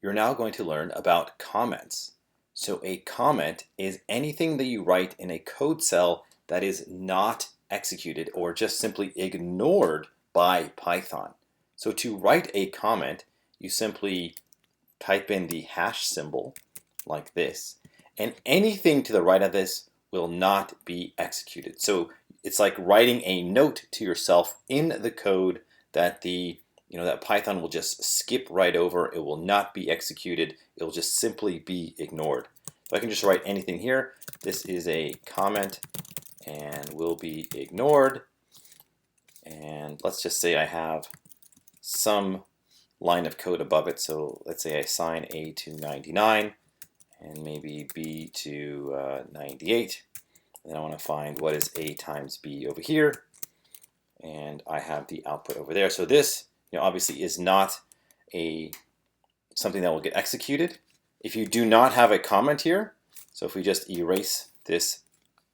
You're now going to learn about comments. So a comment is anything that you write in a code cell that is not executed or just simply ignored by Python. So to write a comment, you simply type in the hash symbol like this, and anything to the right of this will not be executed. So it's like writing a note to yourself in the code that that Python will just skip right over. It will not be executed. It will just simply be ignored. So I can just write anything here. This is a comment and will be ignored. And let's just say I have some line of code above it. So let's say I assign A to 99 and maybe B to 98. And then I want to find what is A times B over here. And I have the output over there. So this obviously is not something that will get executed. If you do not have a comment here, so if we just erase this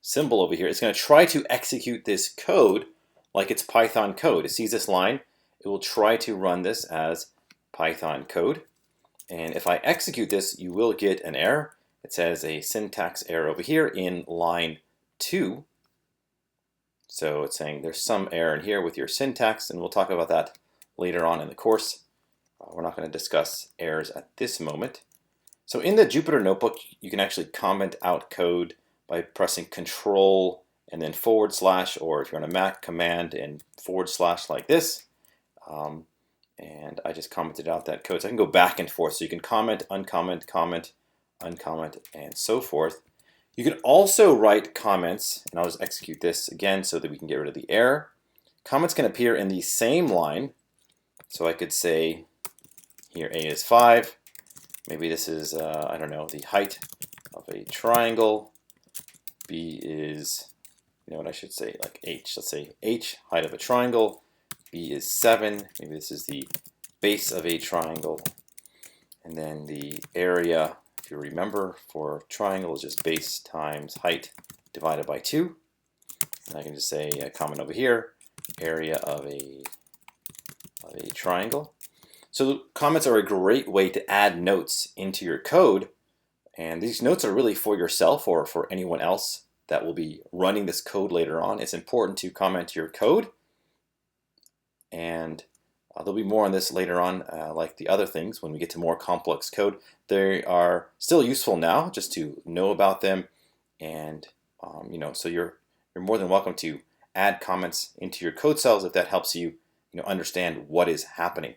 symbol over here, it's going to try to execute this code like it's Python code. It sees this line, it will try to run this as Python code. And if I execute this, you will get an error. It says a syntax error over here in line 2. So it's saying there's some error in here with your syntax, and we'll talk about that later on in the course. We're not going to discuss errors at this moment. So in the Jupyter Notebook, you can actually comment out code by pressing Control and then /, or if you're on a Mac, Command and / like this. And I just commented out that code. So I can go back and forth. So you can comment, uncomment, comment, uncomment, and so forth. You can also write comments, and I'll just execute this again so that we can get rid of the error. Comments can appear in the same line. So I could say here A is 5. Maybe this is, I don't know, the height of a triangle. B is, what I should say, like H. Let's say H, height of a triangle. B is 7. Maybe this is the base of a triangle. And then the area, if you remember, for triangle is just base times height divided by 2. And I can just say a comment over here, area of a triangle. So comments are a great way to add notes into your code. And these notes are really for yourself or for anyone else that will be running this code later on. It's important to comment your code. And there'll be more on this later on, like the other things when we get to more complex code. They are still useful now just to know about them. And so you're more than welcome to add comments into your code cells if that helps you understand what is happening.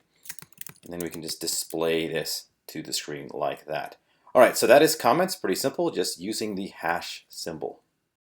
And then we can just display this to the screen like that. All right, so that is comments, pretty simple, just using the hash symbol.